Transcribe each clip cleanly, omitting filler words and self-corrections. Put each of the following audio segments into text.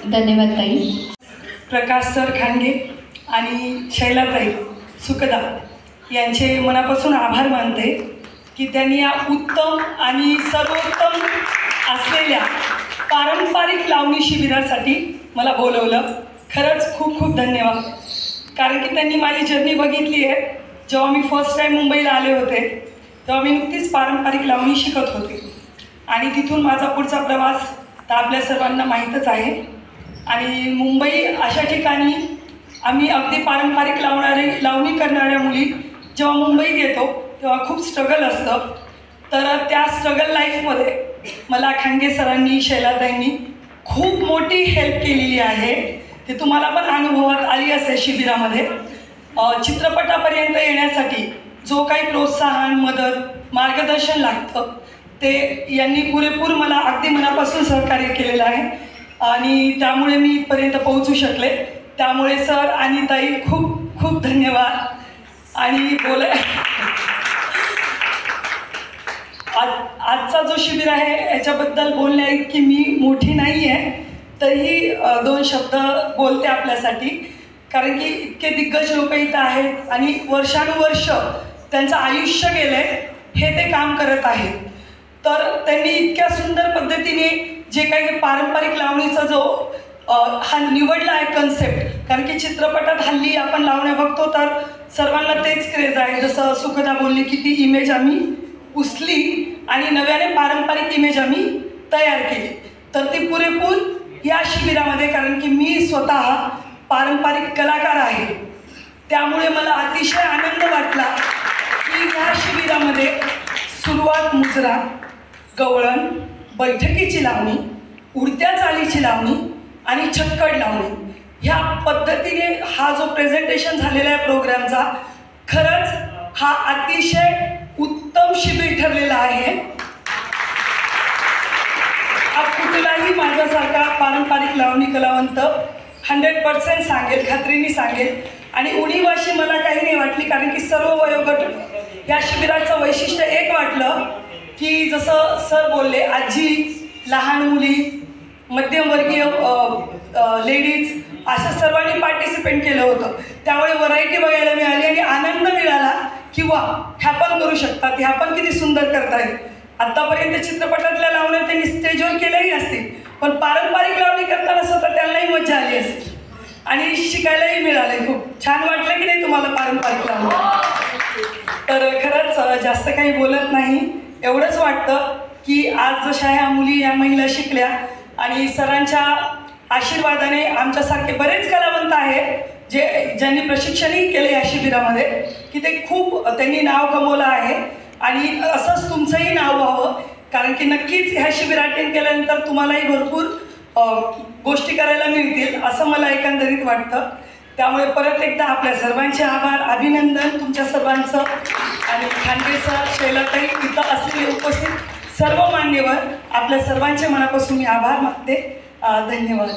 धन्यवाद ताई. प्रकाश सर खांडगे आणि शैलाताई सुखदा यांचे मनापासून आभार मानते की त्यांनी या उत्तम आणि सर्वोत्तम असलेल्या पारंपरिक लावणी शिबिरासाठी मला बोलवलं. खरंच खूप खूप धन्यवाद. कारण की त्यांनी माझी जर्नी बघितली आहे. जेव्हा मी फर्स्ट टाईम मुंबईला आले होते तेव्हा मी नुकतीच पारंपरिक लावणी शिकत होते आणि तिथून माझा पुढचा प्रवास तर आपल्या सर्वांना माहीतच आहे. आणि मुंबई अशा ठिकाणी आम्ही अगदी पारंपरिक लावणी करणाऱ्या मुली जेव्हा मुंबईत येतो तेव्हा खूप स्ट्रगल असतं. तर त्या स्ट्रगल लाईफमध्ये मला खांडगे सरांनी शैलाताईंनी खूप मोठी हेल्प केलेली आहे. ते तुम्हाला पण अनुभवात आली असेल शिबिरामध्ये. चित्रपटापर्यंत येण्यासाठी जो काही प्रोत्साहन मदत मार्गदर्शन लागतं ते यांनी पुरेपूर मला अगदी मनापासून सहकार्य केलेलं आहे आणि त्यामुळे मी इथपर्यंत पोहोचू शकले. त्यामुळे सर आणि ताई खूप खूप धन्यवाद. आणि आजचा जो शिबिर आहे याच्याबद्दल बोलण्या इतकी मी मोठी नाही आहे, तरीही 2 शब्द बोलते आपल्यासाठी. कारण की इतके दिग्गज लोक इथं आहेत आणि वर्षानुवर्ष त्यांचं आयुष्य गेलं आहे हे ते काम करत आहेत. तर त्यांनी इतक्या सुंदर पद्धतीने जे काही पारंपरिक लावणीचा जो हा निवडला आहे कन्सेप्ट. कारण की चित्रपटात हल्ली आपण लावण्या बघतो तर सर्वांना तेच क्रेज आहे. जसं सुखदा बोलली की ती इमेज आम्ही उचली आणि नव्याने पारंपरिक इमेज आम्ही तयार केली. तर ती पुरेपूर या शिबिरामध्ये, कारण की मी स्वतः पारंपरिक कलाकार आहे, त्यामुळे मला अतिशय आनंद वाटला की या शिबिरामध्ये सुरुवात मुजरा, गवळण, बैठकीची लावणी, उडत्या चालीची लावणी आणि छक्कड लावणी ह्या पद्धतीने हा जो प्रेझेंटेशन झालेला आहे प्रोग्रामचा, खरंच हा अतिशय उत्तम शिबिर ठरलेला आहे. हा कुठलाही माझ्यासारखा पारंपरिक लावणी कलावंत 100% सांगेल, खात्रीने सांगेल. आणि उणीव अशी मला काही नाही वाटली, कारण की सर्व वयोगट या शिबिराचं वैशिष्ट्य एक वाटलं की जसं सर बोलले, आजी, लहान मुली, मध्यमवर्गीय लेडीज अशा सर्वांनी पार्टिसिपेट केलं होतं. त्यामुळे व्हरायटी बघायला मिळाली आणि आनंद मिळाला किंवा ह्या पण करू शकतात, ह्या पण किती सुंदर करतायत. आत्तापर्यंत चित्रपटातल्या लावण्या त्यांनी स्टेजवर केल्याही असतील, पण पारंपरिक लावणी करताना स्वतः त्यांनाही मजा आली असेल आणि शिकायलाही मिळाले. खूप छान वाटलं की नाही तुम्हाला पारंपरिक लावणी? तर खरंच जास्त काही बोलत नाही, एवढंच वाटतं की आज जशा ह्या मुली या महिला शिकल्या आणि सरांच्या आशीर्वादाने आमच्यासारखे बरेच कलावंत आहेत ज्यांनी प्रशिक्षणही केलं या शिबिरामध्ये, की ते खूप त्यांनी नाव कमवलं आहे. आणि असंच तुमचंही नाव व्हावं, कारण की नक्कीच ह्या शिबिर अटेंड केल्यानंतर तुम्हालाही भरपूर गोष्टी करायला मिळतील असं मला एकंदरीत वाटतं. त्यामुळे परत एकदा आपल्या सर्वांचे आभार, अभिनंदन तुमच्या सर्वांचं. आणि खांडगे सर, शैलाताई, इथं असलेले उपस्थित सर्व मान्यवर, आपल्या सर्वांचे मनापासून मी आभार मानते. धन्यवाद.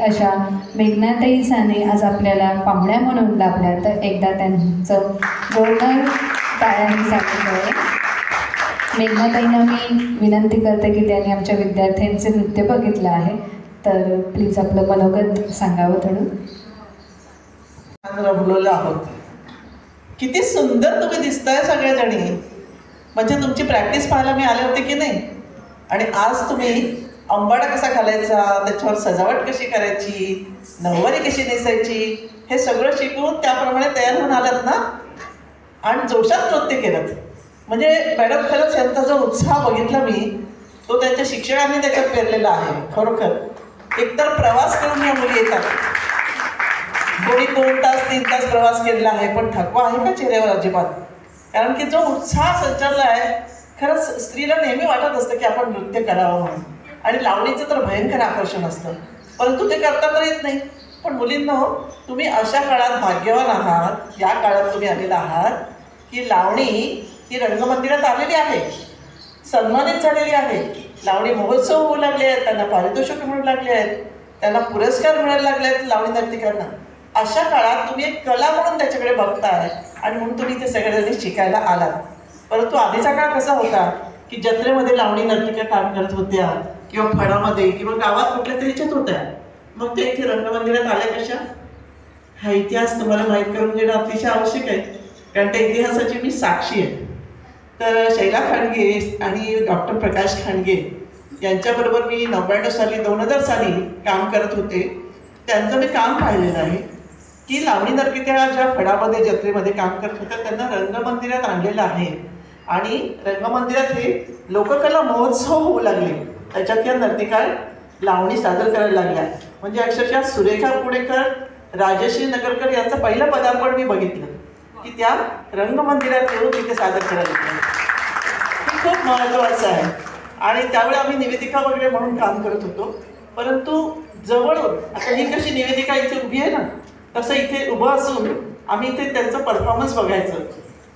अशा मेघनाताई साने आज आपल्याला पाहुण्या म्हणून लाभल्या, तर एकदा त्यांचं जोरदार टाळ्यांनी सांगितलं. मेघनाताईंना मी विनंती करते की त्यांनी आमच्या विद्यार्थ्यांचे नृत्य बघितलं आहे, तर प्लीज आपलं मनोगत सांगावं थोडं. रमलेलो आहोत. किती सुंदर तुम्ही दिसताय सगळ्याजणी. म्हणजे तुमची प्रॅक्टिस पाहायला मी आले होते की नाही. आणि आज तुम्ही अंबाडा कसा घालायचा, त्याच्यावर सजावट कशी करायची, नऊवारी कशी नेसायची, हे सगळं शिकून त्याप्रमाणे तयार होऊन आलात ना आणि जोशात नृत्य केलं. म्हणजे मॅडम, खरंच यांचा जो उत्साह बघितला मी, तो त्यांच्या शिक्षकांनी त्याच्यात पेरलेला आहे. खरोखर एकतर प्रवास करून या मुली येतात, कोणी 2 तास 3 तास प्रवास केलेला आहे, पण थकवा आहे का चेहऱ्यावर? अजिबात. कारण की जो उत्साह संचारला आहे, खरंच स्त्रीला नेहमी वाटत असतं की आपण नृत्य करावं म्हणून. आणि लावणीचं तर भयंकर आकर्षण असतं, परंतु ते करता तर येत नाही. पण मुलींनो, तुम्ही अशा काळात भाग्यवान आहात, या काळात तुम्ही आलेला आहात की लावणी ही रंगमंदिरात आलेली आहे, सन्मानित झालेली आहे. लावणी महोत्सव होऊ लागले आहेत, त्यांना पारितोषिक मिळू लागले आहेत, त्यांना पुरस्कार मिळायला लागले आहेत लावणी नर्तिकांना. अशा काळात तुम्ही एक कला म्हणून त्याच्याकडे बघताय आणि म्हणून तुम्ही ते सगळ्यांनी शिकायला आलात. परंतु आधीचा काळ कसा होता की जत्रेमध्ये लावणी नर्तिका काम करत होत्या किंवा फडामध्ये किंवा गावात कुठल्या तरी ह्याच्यात होत्या. मग ते इथे रंगमंदिरात आल्या कशा? हा इतिहास तुम्हाला माहीत करून घेणं अतिशय आवश्यक आहे, कारण त्या इतिहासाची मी साक्षी आहे. तर शैला खांडगे आणि डॉक्टर प्रकाश खांडगे यांच्याबरोबर मी 99 साली 2000 साली काम करत होते. त्यांचं मी काम पाहिलेलं आहे की लावणी नर्तिका ज्या फडामध्ये जत्रेमध्ये काम करत होत्या त्यांना रंगमंदिरात आणलेलं आहे आणि रंगमंदिरात हे लोककला महोत्सव होऊ लागले. त्याच्यात या नर्तिका लावणी सादर करायला लागल्या. म्हणजे अक्षरशः सुरेखा पुणेकर, राजश्री नगरकर यांचं पहिलं पदार्पण मी बघितलं की त्या रंगमंदिरात येऊन तिथे सादर करायला लागल्या. हे खूप महत्त्वाचं आहे. आणि त्यावेळी आम्ही निवेदिका वगैरे म्हणून काम करत होतो. परंतु जवळून आता ही कशी निवेदिका इथे उभी आहे ना, तसं इथे उभं असून आम्ही इथे त्यांचं परफॉर्मन्स बघायचं.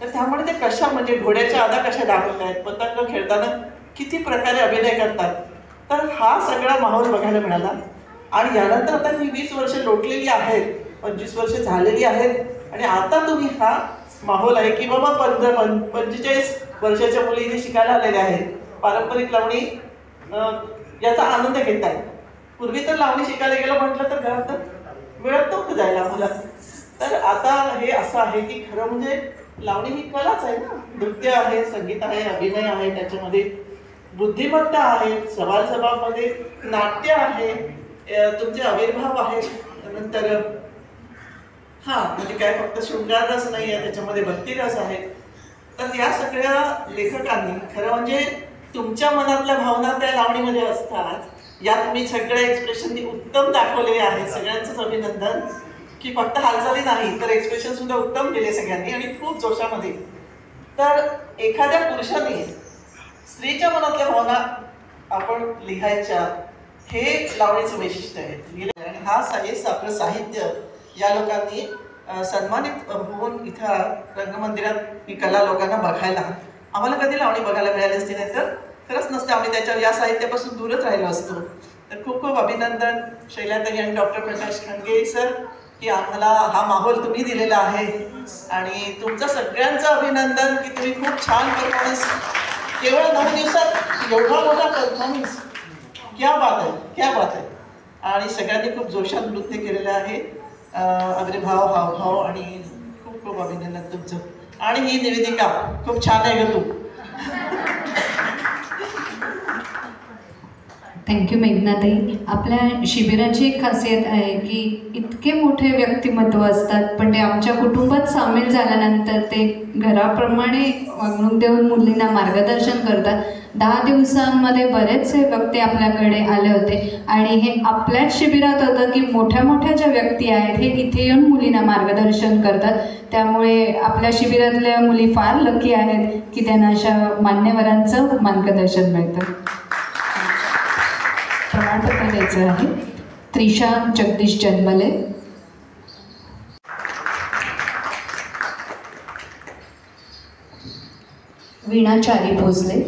तर त्यामुळे ते कशा म्हणजे घोड्याच्या आधा कशा दाखवत आहेत, पतंग खेळताना किती प्रकारे अभिनय करतात. तर हा सगळा माहोल बघायला मिळाला. आणि यानंतर आता ही 20 वर्ष लोटलेली आहेत, 25 वर्ष झालेली आहेत आणि आता तुम्ही हा माहोल आहे की बाबा 45 वर्षाच्या मुली इथे शिकायला आलेल्या आहेत, पारंपरिक लावणी याचा आनंद घेत आहेत. पूर्वी तर लावणी शिकायला गेलं म्हटलं तर घरात मिळत नव्हतं जायला मला. तर आता हे असं आहे की खरं म्हणजे लावणी ही कलाच आहे ना. नृत्य आहे, संगीत आहे, अभिनय आहे, त्याच्यामध्ये बुद्धिमत्ता आहे, सवाल जबाबमध्ये नाट्य आहे, तुमचे आविर्भाव आहेत, नंतर म्हणजे काय फक्त शृंगार रस नाही आहे, त्याच्यामध्ये भक्तिरस आहे. तर या सगळ्या लेखकांनी खरं म्हणजे तुमच्या मनातल्या भावना त्या लावणीमध्ये असतात. या तुम्ही सगळ्या एक्सप्रेशननी उत्तम दाखवलेले आहेत. सगळ्यांचंच अभिनंदन की फक्त हालचाली नाही तर एक्सप्रेशन सुद्धा उत्तम केले सगळ्यांनी आणि खूप जोशामध्ये. तर एखाद्या पुरुषाने स्त्रीच्या मनातल्या भावना आपण लिहायच्या, हे लावणीचं वैशिष्ट्य आहे. आणि आपलं साहित्य या लोकांनी सन्मानित होऊन इथं रंगमंदिरात ही कला लोकांना बघायला, आम्हाला कधी लावणी बघायला मिळाली असती नाही तर खरंच नसते, आम्ही त्याच्यावर या साहित्यापासून दूरच राहिलो असतो. तर खूप खूप अभिनंदन शैलाताई आणि डॉक्टर प्रकाश खांडगे सर की आम्हाला हा माहोल तुम्ही दिलेला आहे. आणि तुमचं सगळ्यांचं अभिनंदन की तुम्ही खूप छान परफॉर्मन्स, केवळ 9 दिवसात एवढा मोठा परफॉर्मन्स, क्या बात आहे, क्या बात आहे. आणि सगळ्यांनी खूप जोशात नृत्य केलेलं आहे. अग्रभाव, हावभाव आणि खूप खूप अभिनंदन तुमचं. आणि ही निवेदिका खूप छान आहे ग तू. थँक्यू मेघनाताई. आपल्या शिबिराची एक खासियत आहे की इतके मोठे व्यक्तिमत्व असतात पण ते आमच्या कुटुंबात सामील झाल्यानंतर ते घराप्रमाणे वागणूक देऊन मुलींना मार्गदर्शन करतात. 10 दिवसांमध्ये बरेचसे व्यक्ती आपल्याकडे आले होते आणि हे आपल्याच शिबिरात होतं की मोठ्या मोठ्या ज्या व्यक्ती आहेत हे इथे येऊन मुलींना मार्गदर्शन करतात. त्यामुळे आपल्या शिबिरातल्या मुली फार लकी आहेत की त्यांना अशा मान्यवरांचं मार्गदर्शन मिळतं. प्रमाणपत्र द्यायचं आहे. त्रिशा जगदीश जन्मले, वीणा चारी भोसले,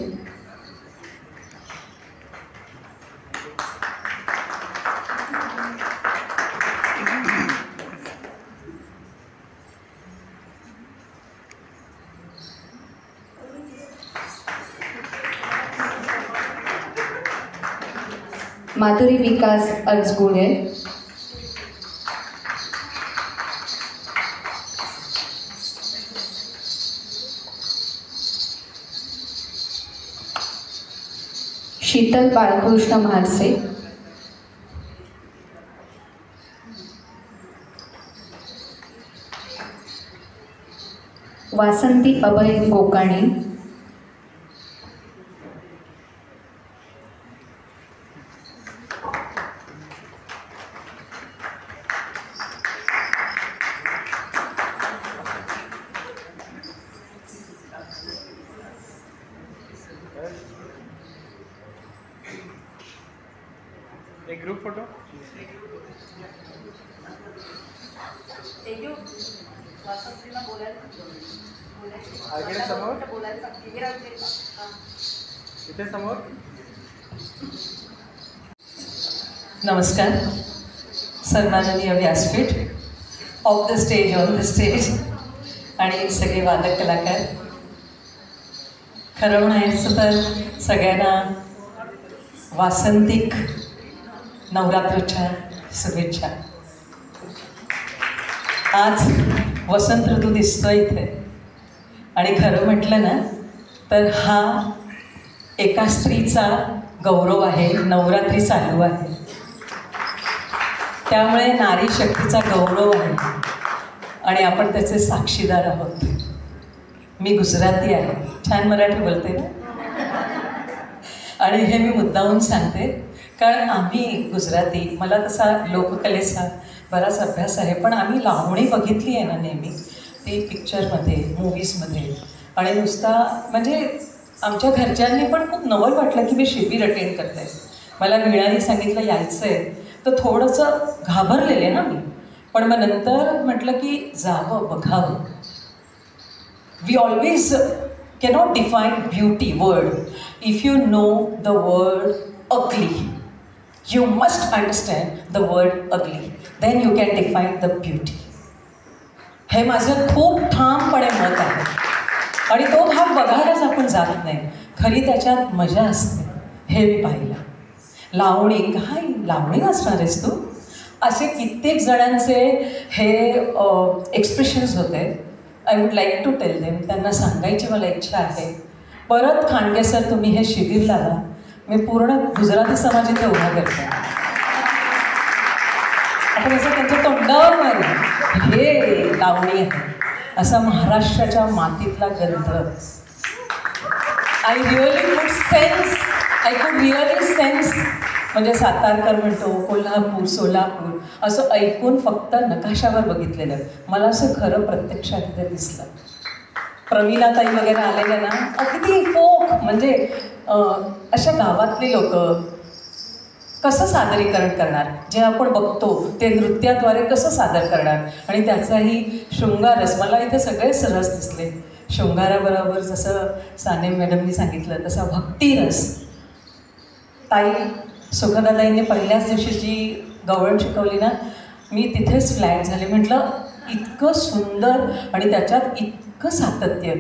माधुरी विकास अर्जगुळे, शीतल बाळकृष्ण म्हाळसे, वासंती अभय गोकाणी, एक ग्रुप फोटो, समोर इथे समोर. नमस्कार. सन्माननीय व्यासपीठ, of the stage, on the stage आणि सगळे वादक कलाकार. खरं म्हणायचं तर सगळ्यांना वासंतिक नवरात्रच्या शुभेच्छा. आज वसंत ऋतू दिसतोय इथे आणि खरं म्हटलं ना तर हा एका स्त्रीचा गौरव आहे. नवरात्री चालू आहे त्यामुळे नारी शक्तीचा गौरव आहे आणि आपण त्याचे साक्षीदार आहोत. मी गुजराती आहे, छान मराठी बोलते ना, आणि हे मी मुद्दामून सांगते कारण आम्ही गुजराती, मला तसा लोककलेचा बराच अभ्यास आहे, पण आम्ही लावणी बघितली आहे ना नेहमी, ती पिक्चरमध्ये, मूवीजमध्ये, आणि नुसता म्हणजे आमच्या घरच्यांनी पण खूप नवल वाटलं की मी शिबिर अटेंड करते. मला वीणाने सांगितलं यायचं आहे तर थोडंसं घाबरलेले ना मी, पण मग नंतर म्हटलं की जावं, बघावं. We always cannot define beauty word. If you know the word ugly, you must understand the word ugly, then you can define the beauty. हे माझं खूप ठामपणे मत आहे आणि तो भाग बघायलाच आपण जात नाही. खरी त्याच्यात मजा असते हे मी पाहिलं. लावणी, काय लावणी वाचणार आहेस तू, असे कित्येक जणांचे हे एक्सप्रेशन्स होते. I would like to tell them, त्यांना सांगायची मला इच्छा आहे. परत खांडगे सर तुम्ही हे शिबिर लावा, मी पूर्ण गुजराती समाज इथे उभा करते. आपण असं त्यांच्या तोंडावर मारू, हे लावणी आहे असा महाराष्ट्राच्या मातीतला गंध. आय रिअली कुड sense, I could really sense. म्हणजे सातारकर म्हणतो, कोल्हापूर, सोलापूर असं ऐकून फक्त नकाशावर बघितलेलं, मला असं खरं प्रत्यक्षात इथे दिसलं. प्रमिलाताई वगैरे आलेल्या ना, अगदी फोक म्हणजे अशा गावातली लोक कसं सादरीकरण करणार, जे आपण बघतो ते नृत्याद्वारे कसं सादर करणार, आणि त्याचाही शृंगारस, मला इथे सगळेच रस दिसले. शृंगाराबरोबर जसं साने मॅडमनी सांगितलं तसा भक्तिरस. ताई सुखदाताईंनी पहिल्याच दिवशी जी गवळण शिकवली ना, मी तिथेच फ्लॅट झाले. म्हटलं इतकं सुंदर आणि त्याच्यात इतकं सातत्य,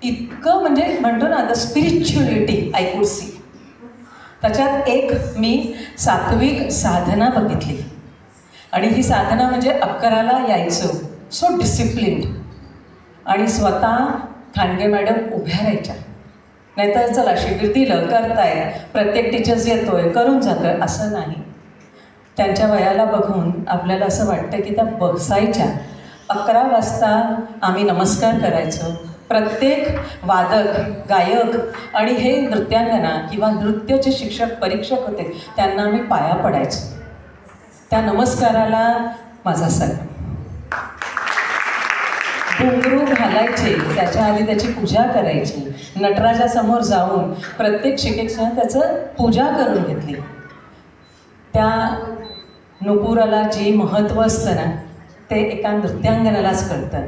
इतकं म्हणजे म्हणतो ना the spirituality I could see. त्याच्यात एक मी सात्विक साधना बघितली आणि ही साधना म्हणजे 11ला यायचं, सो डिसिप्लिन्ड, आणि स्वतः खांडगे मॅडम उभ्या राहायच्या. नाहीतर चला शिबिर दिलं, करताय, प्रत्येक टीचर्स येतोय, करून जातोय, असं नाही. त्यांच्या वयाला बघून आपल्याला असं वाटतं की त्या बसायच्या. 11 वाजता आम्ही नमस्कार करायचो. प्रत्येक वादक, गायक आणि हे नृत्यांगना किंवा नृत्याचे शिक्षक, परीक्षक होते, त्यांना आम्ही पाया पडायचो. त्या नमस्काराला माझा सर घुंगरू घालायचे, त्याच्या आधी त्याची पूजा करायची. नटराजासमोर जाऊन प्रत्येक शिक्षकाने त्याचं पूजा करून घेतली. त्या नुपुराला जी महत्त्व असतं ना ते एका नृत्यांगनालाच कळतं.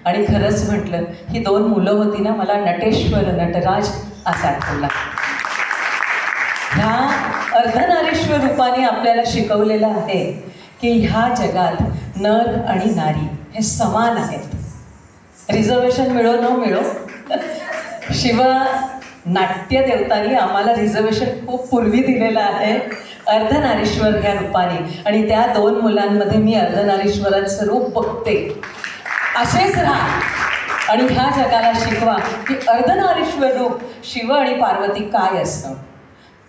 आणि खरंच म्हटलं ही 2 मुलं होती ना, मला नटेश्वर, नटराज असा आठवला. ह्या अर्धनारीश्वर रूपाने आपल्याला शिकवलेलं आहे की ह्या जगात नर आणि नारी हे समान आहेत. रिझर्वेशन मिळो न मिळो, शिवा नाट्य देवतांनी आम्हाला रिझर्वेशन खूप पूर्वी दिलेलं आहे अर्धनारीश्वर ह्या रूपाने. आणि त्या 2 मुलांमध्ये मी अर्धनारीश्वराचं रूप बघते. असेच राहा आणि ह्या जगाला शिकवा की अर्धनारीश्वर रूप शिव आणि पार्वती काय असतं.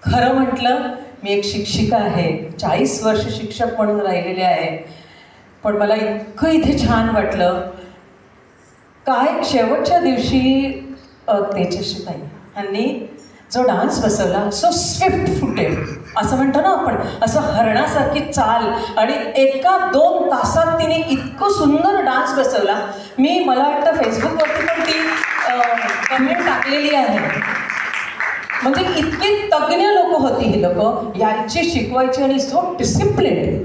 खरं म्हटलं मी एक शिक्षिका आहे, 40 वर्ष शिक्षक म्हणून राहिलेले आहे, पण मला इतकं इथे छान वाटलं. काय शेवटच्या दिवशी तेजस्वीताई यांनी जो डान्स बसवला, सो स्विफ्ट फुटेड असं म्हणतो ना आपण, असं हरणासारखी चाल, आणि 1-2 तासात तिने इतकं सुंदर डान्स बसवला. मी मला वाटतं फेसबुकवरती पण ती कमेंट टाकलेली आहे. म्हणजे इतकी तज्ञ लोक होती ही लोक, यांची शिकवायची आणि सो डिसिप्लिन,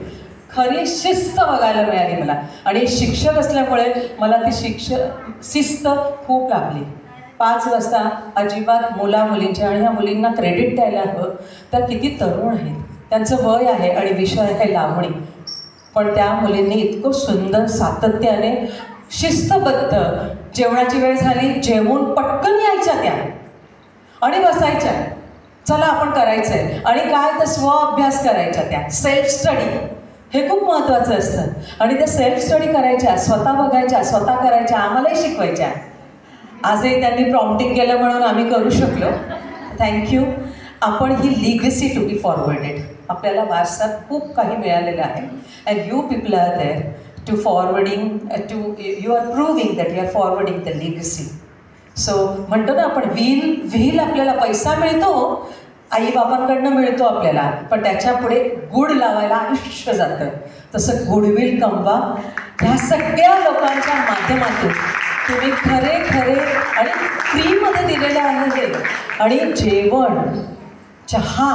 खरी शिस्त बघायला मिळाली मला. आणि शिक्षक असल्यामुळे मला ती शिस्त खूप लागली. 5 वाजता अजिबात मुला-मुलींच्या, आणि ह्या मुलींना क्रेडिट द्यायला हवं, त्या किती तरुण आहेत, त्यांचं वय आहे आणि विषय आहे लावणी. पण त्या मुलींनी इतकं सुंदर सातत्याने शिस्तबद्ध, जेवणाची वेळ झाली जेवून पटकन यायच्या त्या आणि बसायच्या, चला आपण करायचं आहे, आणि काय तर स्वअभ्यास करायच्या, त्या सेल्फ स्टडी, हे खूप महत्त्वाचं असतं. आणि त्या सेल्फ स्टडी करायच्या, स्वतः बघायच्या, स्वतः करायच्या, आम्हालाही शिकवायच्या. आजही त्यांनी प्रॉम्प्टिंग केलं म्हणून आम्ही करू शकलो. थँक्यू. आपण ही लिगसी टू बी फॉरवर्डेड, आपल्याला वारसात खूप काही मिळालेलं आहे. And you people are there to forwarding, you are proving that you are forwarding the legacy. So म्हणतो ना आपण, व्हील आपल्याला पैसा मिळतो, आईबापांकडनं मिळतो आपल्याला, पण त्याच्या पुढे गुड लावायला आयुष्य जातं. तसं गुडविल कमवा. ह्या सगळ्या लोकांच्या माध्यमातून तुम्ही खरे आणि फ्रीमध्ये दिलेलं आहे हे. आणि जेवण, चहा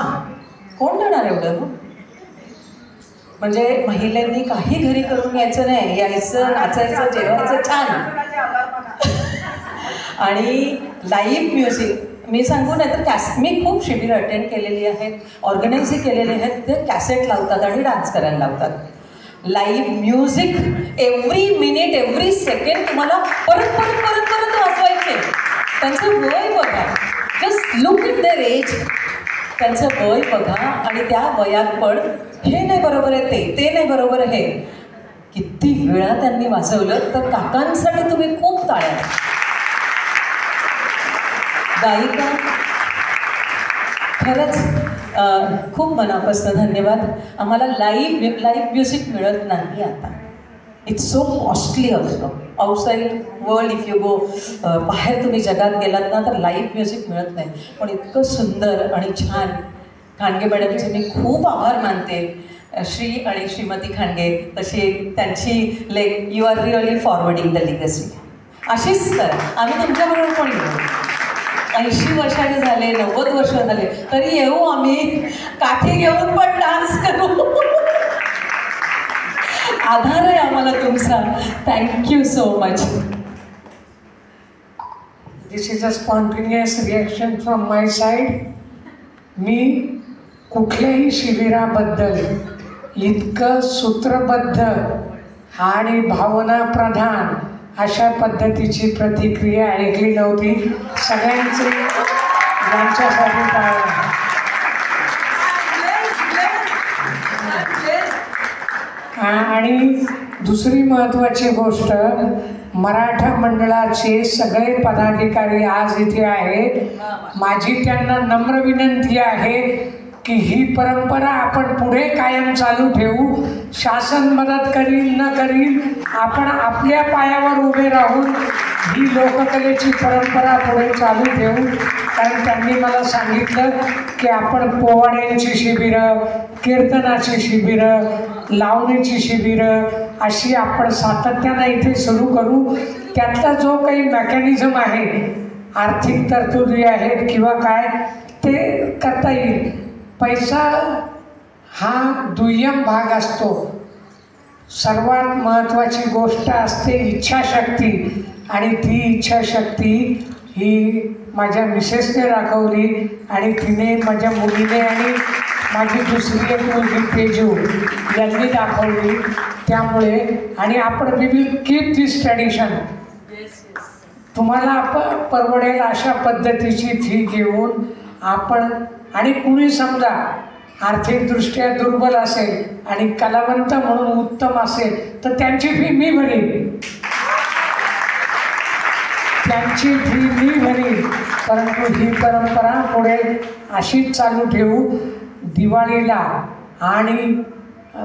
कोण देणार एवढं? म्हणजे महिलांनी काही घरी करून यायचं नाही, यायचं, नाचायचं, जेवायचं छान. आणि लाईव्ह म्युझिक, मी सांगू नाही तर मी खूप शिबिरं अटेंड केलेली आहेत, ऑर्गनाईजही केलेले आहेत. ते कॅसेट लावतात आणि डान्स करायला लावतात. Live music every minute, every second तुम्हाला परत वाजवायचे. त्यांचं वय बघा, just look at their age. त्यांचं वय बघा आणि त्या वयात पण हे नाही बरोबर आहे, ते नाही बरोबर आहे. किती वेळा त्यांनी वाजवलं. तर काकांसाठी तुम्ही खूप टाळ्या. गायिका, खरंच खूप मनापासून धन्यवाद. आम्हाला लाईव्ह म्युझिक मिळत नाही आता. It's so costly also outside world. If you go, बाहेर तुम्ही जगात गेलात ना तर लाईव्ह म्युझिक मिळत नाही. पण इतकं सुंदर आणि छान. खांडगे मॅडमचे मी खूप आभार मानते, श्री आणि श्रीमती खांडगे. तशी त्यांची you are really forwarding the legacy. अशीच करा. आम्ही तुमच्याबरोबर पण येऊ. 80 वर्षाचे झाले, 90 वर्ष झाले तरी येऊ आम्ही, काठी घेऊन पण डान्स करू. आधार आहे आम्हाला तुमचा. Thank you so much. This is a spontaneous reaction from my side. मी कुठल्याही शिबिराबद्दल इतकं सूत्रबद्ध आणि भावनाप्रधान अशा पद्धतीची प्रतिक्रिया ऐकली नव्हती. सगळ्यांचे यांच्यासाठी टाळ्या. आणि दुसरी महत्त्वाची गोष्ट, मराठा मंडळाचे सगळे पदाधिकारी आज इथे आहेत. माझी त्यांना नम्र विनंती आहे की ही परंपरा आपण पुढे कायम चालू ठेवू. शासन मदत करील न करील, आपण आपल्या पायावर उभे राहून ही लोककलेची परंपरा पुढे चालू ठेवू. कारण त्यांनी मला सांगितलं की आपण पोवाड्यांची शिबिरं, कीर्तनाची शिबिरं, लावणीची शिबिरं अशी आपण सातत्यानं इथे सुरू करू. त्यातला जो काही मेकॅनिझम आहे, आर्थिक तरतुदी आहेत किंवा काय, ते करता येईल. पैसा हा दुय्यम भाग असतो. सर्वात महत्त्वाची गोष्ट असते इच्छाशक्ती. आणि ती इच्छाशक्ती ही माझ्या मिसेसने दाखवली आणि तिने, माझ्या मुलीने आणि माझी दुसरी एक मुलगी तेजू यांनी दाखवली. त्यामुळे आणि आपण we will keep this tradition. तुम्हाला परवडेल अशा पद्धतीची फी घेऊन आपण, आणि कुणी समजा आर्थिकदृष्ट्या दुर्बल असेल आणि कलावंत म्हणून उत्तम असेल तर त्यांची फी मी भरीन, त्यांची फी मी भरीन. परंतु ही परंपरा पुढे अशीच चालू ठेवू. दिवाळीला आणि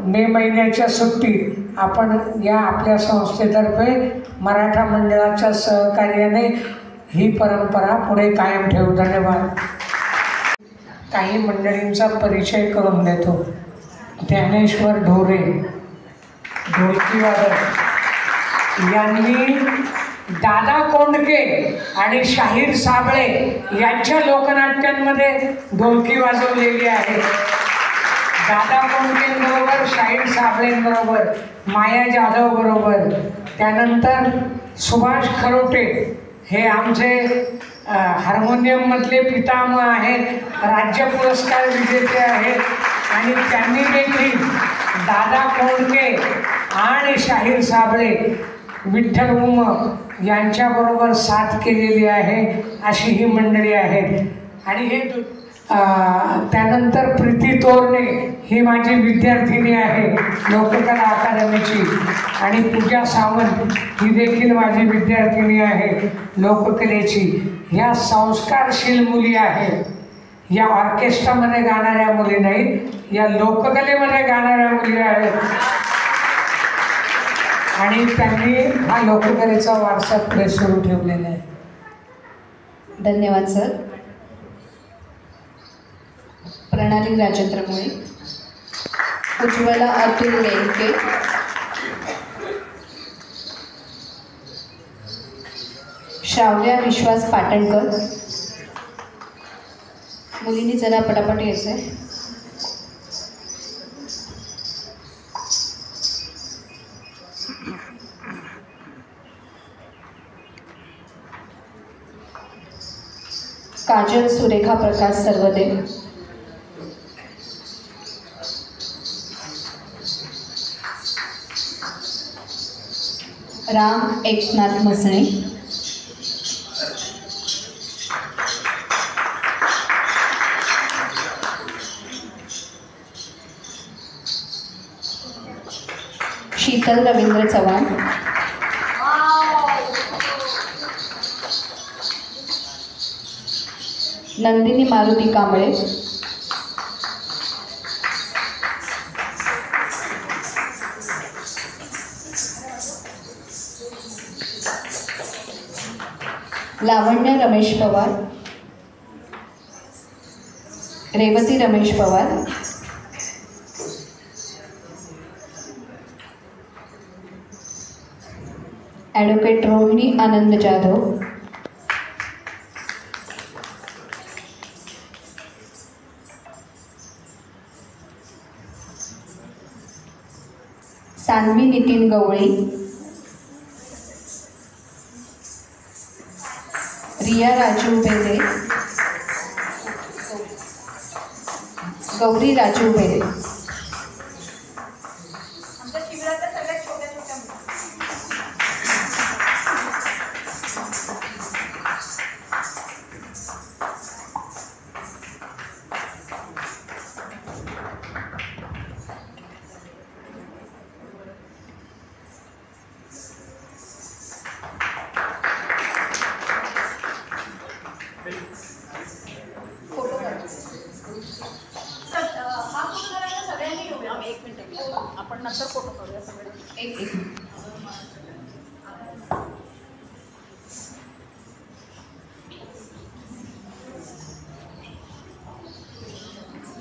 मे महिन्याच्या सुट्टीत आपण या आपल्या संस्थेतर्फे मराठा मंडळाच्या सहकार्याने ही परंपरा पुढे कायम ठेवू. धन्यवाद. काही मंडळींचा परिचय करून देतो. ज्ञानेश्वर ढोरे, ढोलकीवादक, यांनी दादा कोंडके आणि शाहीर साबळे यांच्या लोकनाट्यांमध्ये ढोलकी वाजवलेली आहे. दादा कोंडकेंबरोबर, शाहीर साबळेंबरोबर, माया जाधव बरोबर. त्यानंतर सुभाष खरोटे हे आमचे हार्मोनियममधले पितामह आहेत, राज्य पुरस्कार विजेते आहेत आणि त्यांनी देखील दादा कोंडके आणि शाहीर साबळे, विठ्ठल उम यांच्याबरोबर साथ केलेली आहे अशी ही मंडळी आहेत. आणि हे त्यानंतर प्रीती तोरणे ही माझी विद्यार्थिनी आहे लोककला अकादमीची, आणि पूजा सावंत ही देखील माझी विद्यार्थिनी आहे लोककलेची. ह्या संस्कारशील मुली आहेत. या ऑर्केस्ट्रामध्ये गाणाऱ्या मुली नाहीत, या लोककलेमध्ये गाणाऱ्या मुली आहेत. आणि त्यांनी हा लोककलेचा वारसा पुढे सुरू ठेवलेला आहे. धन्यवाद सर. प्रणाली राजेंद्र मुळे, उज्ज्वला अतुल लेंके, श्राव्या विश्वास पाटणकर. मुलींनी जरा पटापट यायचंय. काजल सुरेखा प्रकाश सर्वदे, राम एकनाथ मसणे, शीतल रवींद्र चव्हाण, नंदिनी मारुती कांबळे, लावण्य रमेश पवार, रेवती रमेश पवार, ॲडव्होकेट रोहिणी आनंद जाधव, सान्वी नितीन गवळी, रिया राजू बेले, गौरी राजू बेले.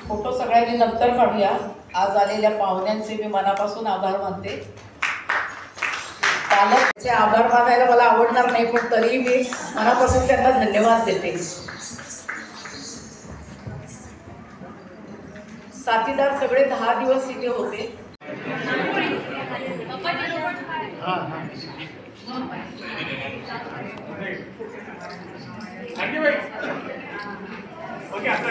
फोटो सगळ्यांनी नंतर काढूया. आज आलेल्या पाहुण्यांचे मी मनापासून आभार मानते. पालकचे आभार मानायला मला आवडणार नाही, पण तरीही मी मनापासून त्यांना धन्यवाद देते. साथीदार सगळे 10 दिवस इथे होते. ओके आता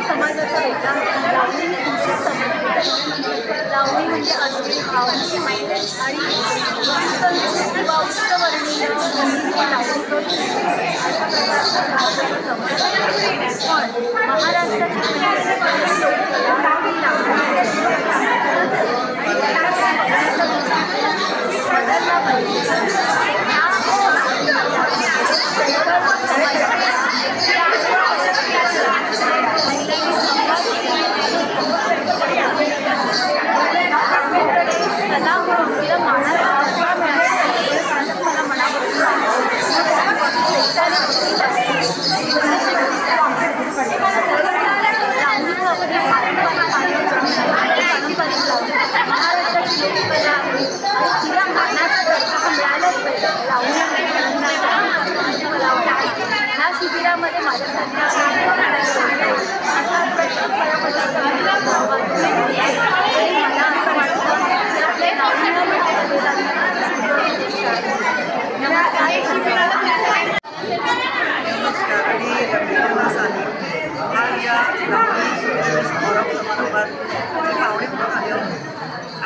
समाजाचा वेगळा लावणी म्हणजे अगदी भावनिक आणि किंवा उत्सवर्णीय लावणी करून शिबिरामध्ये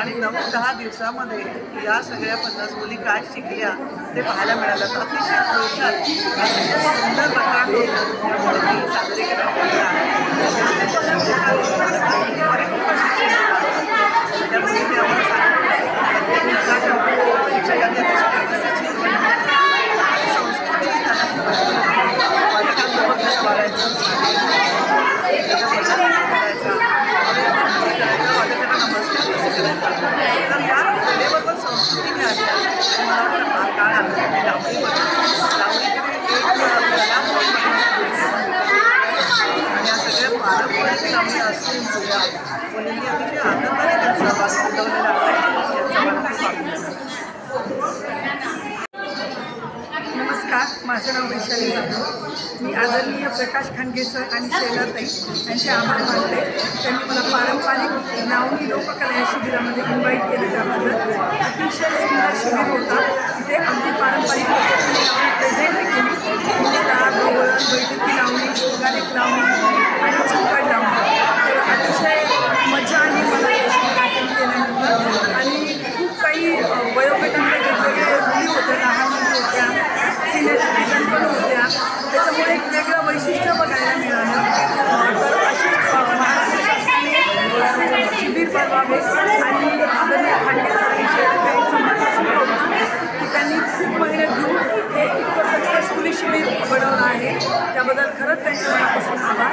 आणि 9-10 दिवसामध्ये या सगळ्या 50 मुली काय शिकल्या ते पाहायला मिळालं. तर अतिशय जोशात अतिशय सुंदर प्रकारे सादरीकरण केलं आहे. त्यामुळे मी आम्हाला तर या वेळेबरोबर संस्कृती मिळाली आणि मला वाटतं हा काळ आहे लावणी आणि या सगळ्या पारंपरिक लावणी असून सुद्धा मुलींनी अतिशय आनंदाने त्यात सहभाग नोंदवलेला आहे याचा मला खूप आनंद. नमस्कार, माझं नाव वैशाली जाधव. मी आदरणीय प्रकाश खांडगे सर आणि शैलाताई यांचे आभार मानते. त्यांनी मला पारंपरिक लावणी लोककला या शिबिरामध्ये इन्व्हाइट केलं. त्याबद्दल अतिशय सुंदर शिबिर होता. तिथे अगदी पारंपरिक पद्धतीने लावणी प्रेझेंट केली. गवळण, बैठकी लावणी, शिवगालिक लावणी आणि चिकट लावणी. तर अतिशय मजा आली मला या शिबिरात केल्यानंतर. आणि खूप काही वयोगटांमध्ये वेगवेगळे मुली होत्या, लहान मुली होत्या, सिनियर सिटीजन पण होत्या. त्याच्यामुळे एक वेगळं वैशिष्ट्य बघायला मिळालं. तर अशीच महाराष्ट्र शासनाने शिबिर बनवावे आणि आदरणीय खांडगे सरांची त्यांचं मनापासून कौतुक की त्यांनी खूप मेहनत घेऊन हे इतकं सक्सेसफुली शिबिर बनवलं आहे. त्याबद्दल खरंच त्यांच्या मनापासून आभार.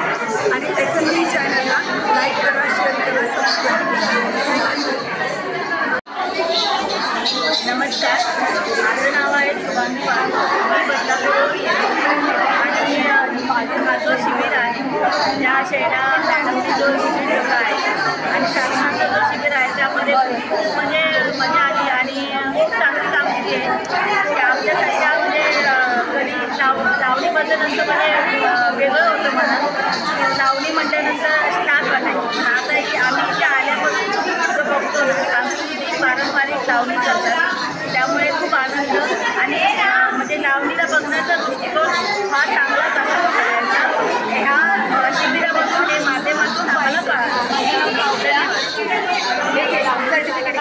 आणि SMB चॅनलला लाईक करा, शेअर करा, सबस्क्राईब करा. नमस्कार, माझं नाव आहे शुभांगी बदलापूर आणि हा जो शिबिर आहे त्या शैला मॅडमने जो शिबिर ठेवला आहे आणि शासनाचं जो शिबिर आहे त्यामध्ये खूप म्हणजे मजा आली आणि खूप चांगली कामगिरी आहे की आमच्यासारख्या म्हणजे कधी लावणीबद्दल असं म्हणजे वेगळं होतं मला. लावणी म्हटल्यानंतर अशी लाज वाटायची. पण आता आहे की आम्ही इथे आल्यापासून जो बघतो सांस्कृतिक पारंपरिक लावणी करतात त्यामुळे खूप आनंद आणि म्हणजे लावणीला बघण्याचा दृष्टिकोन हा चांगलाच असावा सगळ्यांचा. ह्या शिबिरापासून हे माध्यमातून आम्हाला सर्टिफिकेट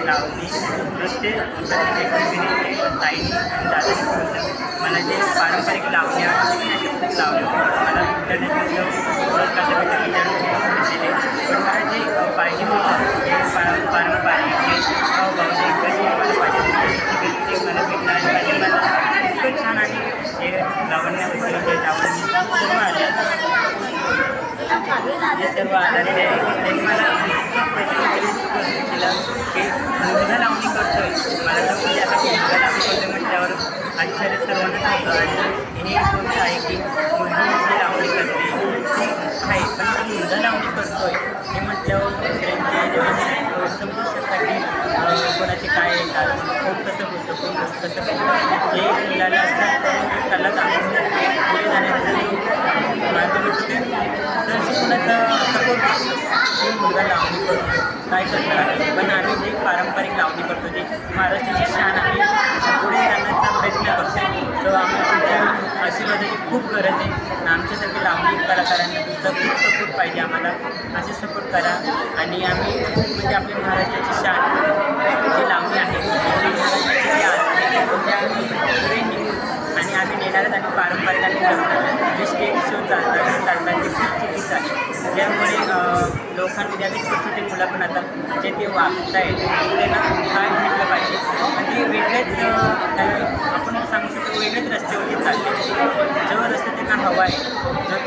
लावणी नृत्य प्रत्येक ताईंनी आणि दादांनी मला जे पारंपरिक लावणी आहे खूप लावणी मला इंटरनॅशनल पुरस्कार भेटले पण मला जे पाहिजे होतं ते पारंपरिक जे मला भेटलं आणि मला इतकं छान आणि हे लावण्याबद्दल जे जे सर्व आधारित आहे ते मला की मुलगा लावणी करतोय मला तर म्हणजे आता मुलगा लावणी करतोय म्हटल्यावर आश्चर्य सर्वांना होतं आणि हे गोष्ट आहे की मुलगी जी लावणी करते ती आहे पण ती मुलगा लावणी करतोय हे म्हटल्यावर दुसऱ्यांचे समजू शकता की कोणाचे काय येतात कोण कसं बोलतो कोण कसं बोलतो जे मुलाला असतात त्याला पुढे जाण्यासाठी माध्यम तर शिकवण्याचा सपोर्ट असतो की मुलगा लावणी करतो काय करतात पण आम्ही जे पारंपरिक लावणी करतो जे महाराष्ट्राची शान आम्ही पुढे जाण्याचा प्रयत्न करतो तर आम्ही तुमच्या आशीर्वादाची खूप गरज आहे आमच्यासारखे लावणी कलाकारांना तुमचा खूप सपोर्ट पाहिजे आम्हाला असे सपोर्ट करा आणि आम्ही म्हणजे आपल्या महाराष्ट्राची शान जी लावणी आहे आणि आम्ही नेणारच आणि पारंपरिक आणि जे स्टेज शो चालतात ते खूप चुकीचं आहे त्यामुळे लोकांमध्ये आम्ही छोटे छोटे मुलं पण आता जे ते वागत आहेत त्यांना काय म्हटलं पाहिजे आणि वेगळेच आपण सांगू शकतो वेगळेच रस्त्यावरती चालले जेव्हा रस्ते त्यांना हवा आहे जर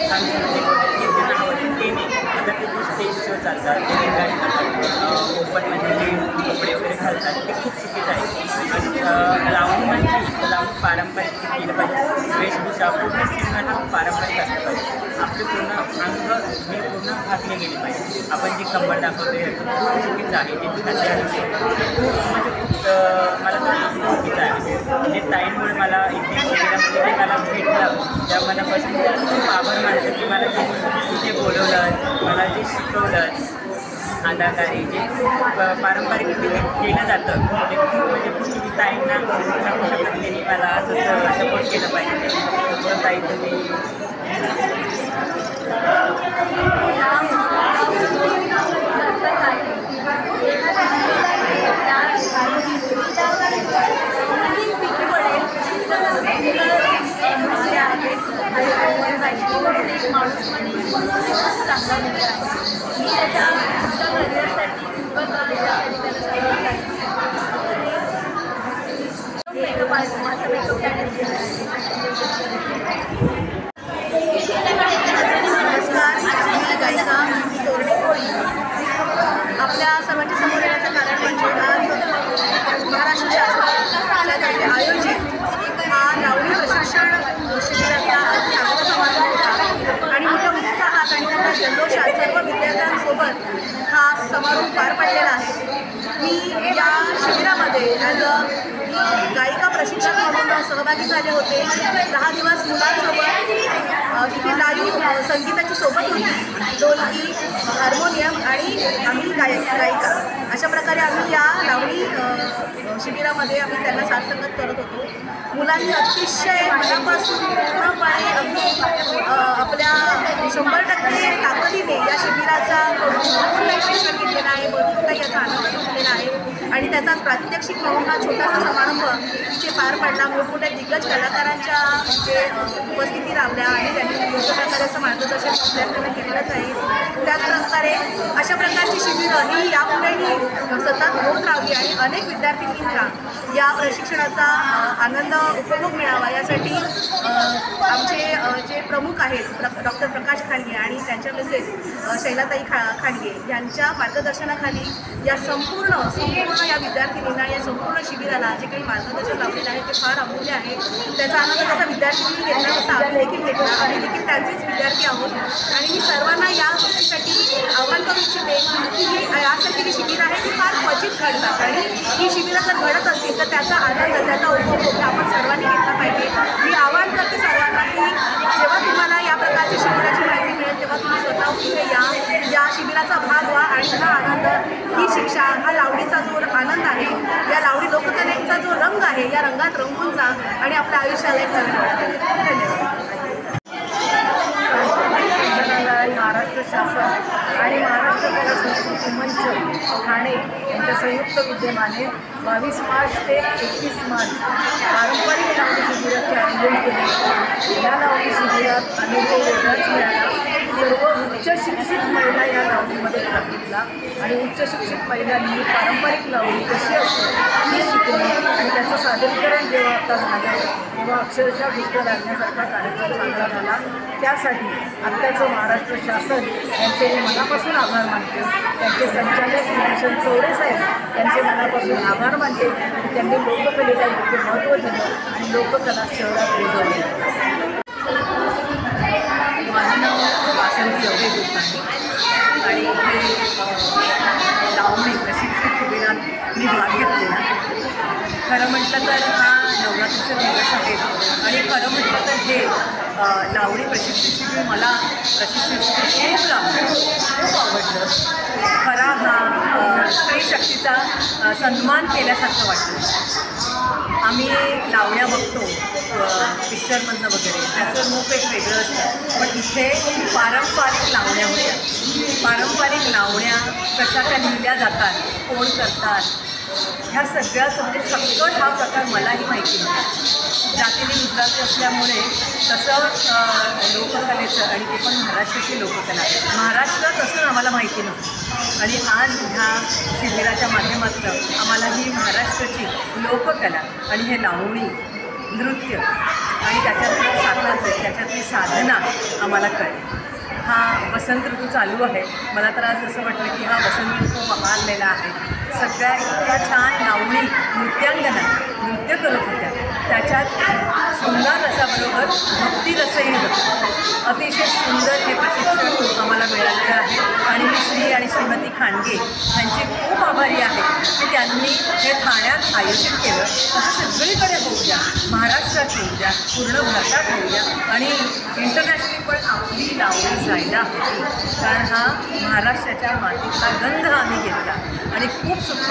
सांगू शकतो की त्यांना हवं ते नाही आता ते स्टेज शो चालतात ते ठिकाणी करतात ओपनमध्ये जे कपडे वगैरे घालतात ते खूप चुकीचं आहे लावणी म्हणजे लावणी पारंपरिक केलं पाहिजे वेशभूषा पूर्ण सिंह हा पारंपरिक असला पाहिजे आपले पूर्ण अंग हे पूर्ण घातले गेले पाहिजे आपण जी कंबर दाखवतो हे खूप चुकीचं आहे जे खाद्य खूप म्हणजे खूप मला तर खूप चुकीचं आहे म्हणजे ताईंमुळे मला इथे वगैरे मला भेटलं त्या मनापासून खूप आभार मानतो की मला जे बोलवलं मला जे शिकवलं अदाकारी जे पारंपरिक केलं जातं ते खूप म्हणजे खूप ताईंना सांगू शकत त्यांनी मला असं सपोर्ट केलं पाहिजे तर ताई तुम्ही आपल्या सर्वांच्या समोर येण्याचं कारण म्हणजे आज महाराष्ट्र शासनाच्या आयोजित हा लावणी प्रशिक्षण शिबिराचा स्वागत समारंभ होता आणि मोठ्या उत्साहात आणि मोठ्या जल्लोषात सर्व विद्यार्थ्यांसोबत हा समारोह पार पडलेला आहे मी या शिबिरामध्ये ॲज अ गायिका प्रशिक्षक म्हणून सहभागी झाले होते 10 दिवस मुलांसोबत तिथे लाईव्ह संगीताची सोबत होती ढोलकी हार्मोनियम आणि आम्ही गायिका अशा प्रकारे आम्ही या लावणी शिबिरामध्ये आम्ही त्यांना साथसंगत करत होतो मुलांनी अतिशय मनापासून पूर्णपणे अगदी आपल्या 100% ताकदीने या शिबिराचा भरपूर काही शिक्षण घेतलेलं आहे भरपूर काही याचा आनंद घेतलेला आहे आणि त्याचाच प्रात्यक्षिक म्हणून हा छोटासा समारंभ इथे पार पडला मोठमोठ्या दिग्गज कलाकारांच्या जे उपस्थिती लाभल्या आणि त्यांनी योग्य प्रकारे असं मार्गदर्शन विद्यार्थ्यांना केलेलंच आहे त्याचप्रकारे अशा प्रकारची शिबिरं ही यापुढेही सतत होत राहावी आणि अनेक विद्यार्थिनींना या प्रशिक्षणाचा आनंद उपभोग मिळावा यासाठी आमचे जे प्रमुख आहेत डॉक्टर प्रकाश खांडगे आणि त्यांच्या मिसेस शैलाताई खांडगे यांच्या मार्गदर्शनाखाली या संपूर्ण या विद्यार्थिनींना या संपूर्ण शिबिराला जे काही मार्गदर्शन लावलेलं आहे ते फार अमूल्य आहे त्याचा आनंद त्याचा विद्यार्थ्यांनी घेतला तसा आम्ही देखील घेतला आम्ही देखील त्यांचेच विद्यार्थी आहोत आणि मी सर्वांना या गोष्टीसाठी आवाहन करू इच्छिते की ही यासारखी जी शिबिर आहे ती फार क्वचित घडतात आणि ही शिबिरं जर घडत असतील तर त्याचा आनंद त्याचा उपभोग आपण सर्वांनी घेतला पाहिजे मी आवाहन करते सर्वांना की जेव्हा तुम्हाला या प्रकारच्या शिबिराची माहिती मिळेल तेव्हा तुम्ही स्वतः तिथे या शिबिराचा भाग व्हा आणि हा आनंद ही शिक्षा हा लावणीचा जो आनंद आहे या लावणी लोककलेचा जो रंग आहे या रंगात रंगून जा आणि आपल्या आयुष्याला एक नवीन वाटते धन्यवाद महाराष्ट्र शासन आणि महाराष्ट्र कला संस्कृती मंच ठाणे यांच्या संयुक्त विद्यमाने 22 मार्च ते 31 मार्च पारंपरिक लावणी शिबिराचे आयोजन केले. या लावणी शिबिरात अनुभव वेगळाच मिळाला. सर्व उच्च शिक्षित महिला या लावणीमध्ये भाग घेतला आणि उच्च शिक्षित महिलांनी पारंपरिक लावणी कशी असते ती शिकली आणि त्याचं सादरीकरण जेव्हा आता झालं तेव्हा अक्षरशः भिस्त लागण्यासारखा कार्यक्रम चांगला झाला. त्यासाठी आत्ताचं महाराष्ट्र शासन यांचे मी मनापासून आभार मानते. त्यांचे संचालक भूषण चौरे साहेब यांचे मनापासून आभार मानते की त्यांनी लोककलेला योग्य महत्त्व दिलं आणि लोककला शहरात रुजवली. माझं नाव वासंती अभय गुप्ता आहे आणि हे लावणी प्रशिक्षण शिबिरात मी भाग घेतलेला. खरं म्हटलं तर हा नवरात्रीचा दिवस आहे आणि खरं म्हटलं तर हे लावणी प्रशिक्षण शिबिर मला प्रशिक्षण शिबिर खूप लागलं, खूप आवडलं. खरा हा स्त्री शक्तीचा सन्मान केल्यासारखं वाटतं. आम्ही लावण्या बघतो पिक्चरमधनं वगैरे, त्याचं मूक एक वेगळं असतं, पण इथे पारंपरिक लावण्या होत्या. पारंपरिक लावण्या कशा त्या लिहिल्या जातात, कोण करतात, ह्या सगळ्याच म्हणजे सगळं हा प्रकार मलाही माहिती नव्हता. जातीने गुजराती असल्यामुळे तसं लोककलेचं आणि ते पण महाराष्ट्राची लोककला महाराष्ट्रात असं आम्हाला माहिती नव्हतं आणि आज ह्या शिबिराच्या माध्यमातून आम्हाला ही महाराष्ट्राची लोककला आणि हे लावणी नृत्य आणि त्याच्यातली साधना त्याच्यातली साधना आम्हाला कळली. हा वसंत ऋतू चालू आहे. मला तर आज असं वाटलं की हा वसंत ऋतू बहारलेला आहे. सगळ्या इतक्या छान लावणी नृत्यांगना नृत्य करत होत्या. त्याच्यात सुंदर रसाबरोबर भक्ती रसही होतं. अतिशय सुंदर हे प्रशिक्षण आम्हाला मिळालेलं आहे आणि मी श्री आणि श्रीमती खांडगे यांचे खूप आभारी आहे की त्यांनी हे ठाण्यात आयोजित केलं. असं सगळीकडे होऊ द्या, महाराष्ट्रात होऊ द्या, पूर्ण भारतात होऊ द्या आणि इंटरनॅशनली पण आपली लावणी जायला हवी. कारण हा महाराष्ट्राच्या मातीचा गंध आम्ही घेतला आणि खूप सुख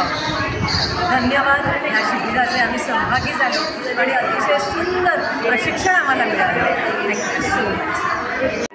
धन्यवाद. या शिबिराचे आम्ही सहभागी झालो आणि अतिशय सुंदर प्रशिक्षण आम्हाला मिळालं. Thank you so much.